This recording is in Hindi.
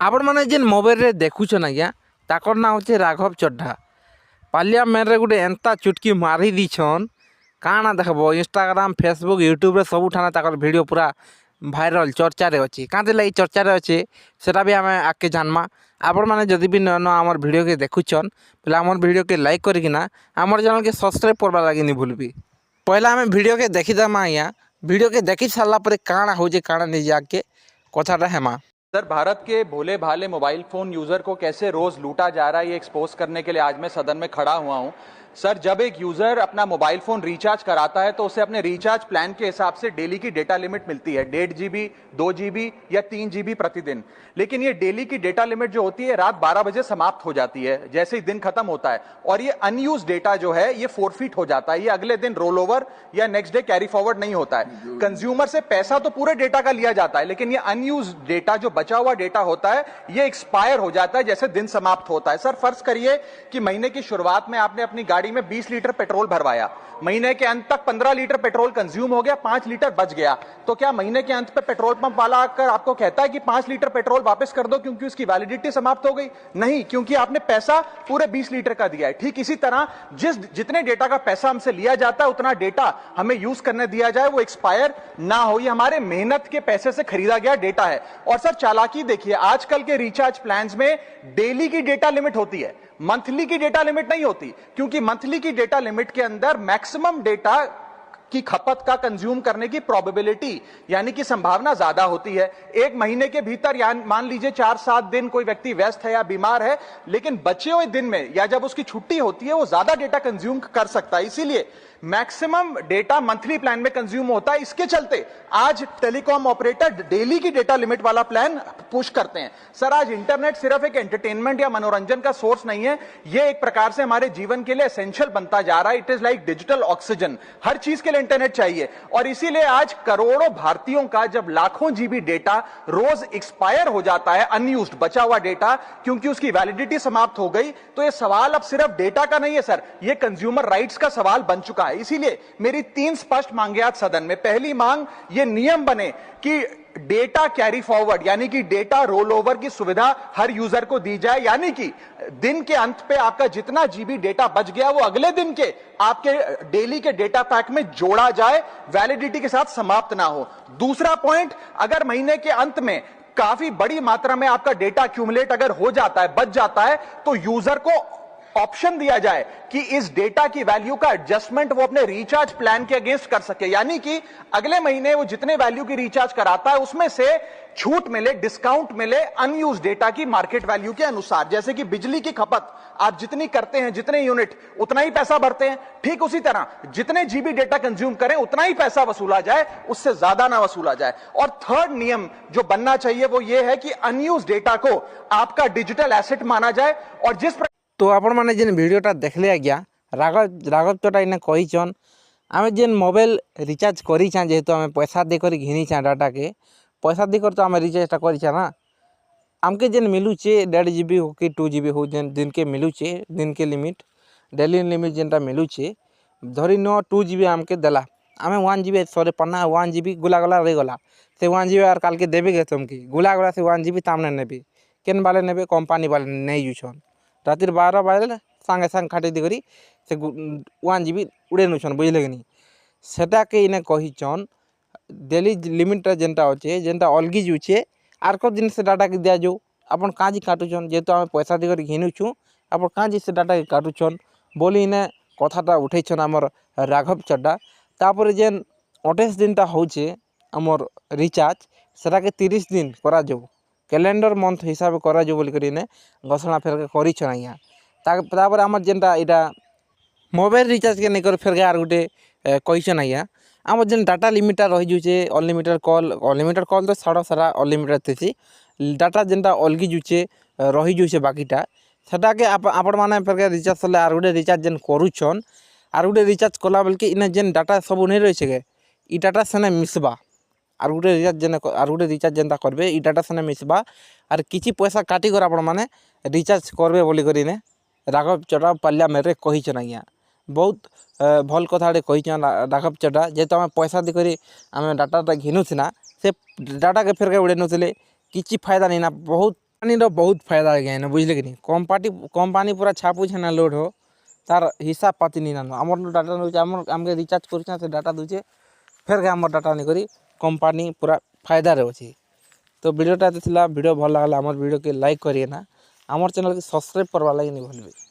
आपण मैंने जेन मोबाइल रे देखुछन आज्ञा ताकर ना होचे राघव चड्ढा। पार्लियामेंट रे गुटे एंता चुटकी मारी दीछन काना देखबो इंस्टाग्राम फेसबुक यूट्यूब रे सब ठाना ताकर वीडियो पूरा भाइराल चर्चा रे अछि। कांते लई चर्चा रे अछि सेटा भी आमे आके जानमा। आपण माने जदि भी न हमर वीडियो के देखुछन पहले हमर वीडियो के लाइक करिकिना हमर चैनल के सब्सक्राइब करबा लागि नि भूलबी। पहला आमे वीडियो के देखि दमा आज्ञा। वीडियो के देखि सारला परे काना होजे काना नि जाके कथाटा हेमा। सर, भारत के भोले भाले मोबाइल फोन यूजर को कैसे रोज लूटा जा रहा है ये एक्सपोज करने के लिए आज मैं सदन में खड़ा हुआ हूं। सर, जब एक यूजर अपना मोबाइल फोन रिचार्ज कराता है तो उसे अपने रिचार्ज प्लान के हिसाब से डेली की डेटा लिमिट मिलती है 1.5 GB 2 GB या 3 GB प्रतिदिन। लेकिन ये डेली की डेटा लिमिट जो होती है रात 12 बजे समाप्त हो जाती है जैसे ही दिन खत्म होता है, और ये अनयूज डेटा जो है ये फोरफिट हो जाता है। ये अगले दिन रोल ओवर या नेक्स्ट डे कैरी फॉरवर्ड नहीं होता है। कंज्यूमर से पैसा तो पूरे डेटा का लिया जाता है, लेकिन ये अनयूज डेटा जो बचा हुआ डेटा होता है ये एक्सपायर हो जाता है जैसे दिन समाप्त होता है। सर, फर्ज करिए कि महीने की शुरुआत में आपने अपनी गाड़ी में 20 लीटर पेट्रोल भरवाया, महीने के अंत तक 15 लीटर पेट्रोल कंज्यूम हो गया, 5 लीटर बच गया, तो क्या महीने के अंत पे पेट्रोल पंप वाला आकर आपको कहता है कि 5 लीटर पेट्रोल वापस कर दो क्योंकि उसकी वैलिडिटी समाप्त हो गई? नहीं, क्योंकि आपने पैसा पूरे 20 लीटर का दिया है। ठीक इसी तरह जितने डेटा का पैसा हमसे लिया जाता है उतना डेटा हमें यूज करने दिया जाए, वो एक्सपायर ना हो। ये हमारे मेहनत के पैसे से खरीदा गया डेटा है। और सर, चालाकी देखिए, आजकल के रिचार्ज प्लान्स में डेली की डेटा लिमिट होती है, मंथली की डेटा लिमिट नहीं होती, क्योंकि मंथली की डेटा लिमिट के अंदर मैक्सिमम डेटा की खपत का कंज्यूम करने की प्रोबेबिलिटी यानी कि संभावना ज्यादा होती है। एक महीने के भीतर या मान लीजिए 4-7 दिन कोई व्यक्ति व्यस्त है या बीमार है, लेकिन बचे हुए दिन में या जब उसकी छुट्टी होती है वो ज्यादा डेटा कंज्यूम कर सकता है। इसीलिए मैक्सिमम डेटा मंथली प्लान में कंज्यूम होता है। इसके चलते आज टेलीकॉम ऑपरेटर डेली की डेटा लिमिट वाला प्लान पुश करते हैं। सर, आज इंटरनेट सिर्फ एक एंटरटेनमेंट या मनोरंजन का सोर्स नहीं है, यह एक प्रकार से हमारे जीवन के लिए एसेंशियल बनता जा रहा है। It is like digital oxygen. हर चीज के लिए इंटरनेट चाहिए, और इसीलिए आज करोड़ों भारतीयों का जब लाखों जीबी डेटा रोज एक्सपायर हो जाता है, अनयूज्ड बचा हुआ डेटा, क्योंकि उसकी वैलिडिटी समाप्त हो गई, तो यह सवाल अब सिर्फ डेटा का नहीं है सर, यह कंज्यूमर राइट्स का सवाल बन चुका है। इसीलिए मेरी 3 स्पष्ट मांगे आज सदन में। पहली मांग, ये नियम बने कि डेटा कैरी फॉरवर्ड यानी कि डेटा रोल ओवर की सुविधा हर यूजर को दी जाए, यानी कि दिन के अंत पे आपका जितना जीबी डेटा बच गया वो अगले दिन के आपके डेली के डेटा पैक में जोड़ा जाए, वैलिडिटी के साथ समाप्त ना हो। दूसरा पॉइंट, अगर महीने के अंत में काफी बड़ी मात्रा में आपका डेटा एक्यूमुलेट अगर हो जाता है, बच जाता है, तो यूजर को ऑप्शन दिया जाए कि इस डेटा की वैल्यू का एडजस्टमेंट वो अपने रिचार्ज प्लान के अगेंस्ट कर सके, यानी कि अगले महीने वो जितने वैल्यू की रिचार्ज कराता है उसमें से छूट मिले, डिस्काउंट मिले अनयूज डेटा की मार्केट वैल्यू के अनुसार। जैसे कि बिजली की खपत आप जितनी करते हैं, जितने यूनिट, उतना ही पैसा भरते हैं, ठीक उसी तरह जितने जीबी डेटा कंज्यूम करें उतना ही पैसा वसूला जाए, उससे ज्यादा ना वसूला जाए। और थर्ड नियम जो बनना चाहिए वो ये है कि अनयूज डेटा को आपका डिजिटल एसेट माना जाए। और जिस तो आपण मैंने जेन वीडियोटा देखले आज्ञा, राघव चड्ढा इने कहीचन आमे जेन मोबाइल रिचार्ज करीछा, जेहेतु आमे पैसा देकर घिनीछा डाटा के, पैसा देकर तो आमे रिचार्जटा करीछा ना, आमके जेन मिलूचे 1.5 GB हो कि 2 GB हो, जेन दिन के मिलूचे, दिन के लिमिट डेली लिमिट जेनटा मिलूचे, धरी न 2 GB आमके देला, आमे 1 GB सरे पन्ना 1 GB गुला गला रही गला, से 1 GB आर काल के देबे गे तुमकी गुला गला से 1 GB तामने नेबे, केन बाले नेबे, कंपनी वाले नहीं यूछन, रातिर 12 बजे सांगे सांग खाटी दिकरी से 1 GB उड़े नुछन, बुझले कि नहीं। सेटा के इने कहीचन डेली लिमिट जेनटा अच्छे, जेनटा अलगी जुचे आर को दिन से डाटा के दिया जाऊ, आपन काजी काटुछन, जेहेतु आम पैसा देकर घिनुछु, आपन काजी से डाटा के काटुछन बोली इने कथाटा उठेछन आमर राघव चड्ढा। तापर जेन 28 दिनटा होचे आमर रिचार्ज, सेटा के 30 दिन करा जाऊ, कैलेंडर मंथ हिसाब करा जो बोल करी ने घोषणा फेर करिछन आज्ञा। तापर आमर जेनटा इटा मोबाइल रिचार्ज के नहीं कर फेर आर गुटे कहिछन आज्ञा, आमर जेन डाटा लिमिटा रही जुचे, अनलिमिटेड कॉल तो सारा सारा अनलिमिटेड थेसी, डाटा जेनटा अलगी जुचे रही जुचे बाकीटा सेटा के आपण माने फेर रिचार्ज सले are Gute recharge gen करूछन, are Gute recharge कला बल्कि इने जेन डाटा सब नहीं रही छे इ डाटा सेने मिसबा, आर गुटे रिचार्ज जेनता करबे इ डाटा सेने मिसबा, आर किछि पैसा काटी कर आपण माने रिचार्ज करबे बोली करी ने राघव चड्ढा पार्लियामेंट रे कहिछन आज्ञा। बहुत भल कथाटे कहिछन राघव चड्ढा, जेहेतु आम पैसा देकर आम डाटा घिनुना से डाटा के फेर उड़े नुले, किछि फायदा नहीं ना, बहुत कंपनी बहुत फायदा आज्ञा इन्हें बुझले कि नहीं कंपनी पूरा छापुछे ना लोड हो तार हिसाब पाती नहीं नानो आमर डाटा नौचे आमके रिचार्ज कर से डाटा दूचे फिर के आमर डाटा नहीं करी कंपनी पूरा फायदा रे अच्छी। तो वीडियोटा वीडियो भल लगा आमर वीडियो के लाइक करिए ना आमर चैनल के सब्सक्राइब करवा लगे नहीं भूलबे।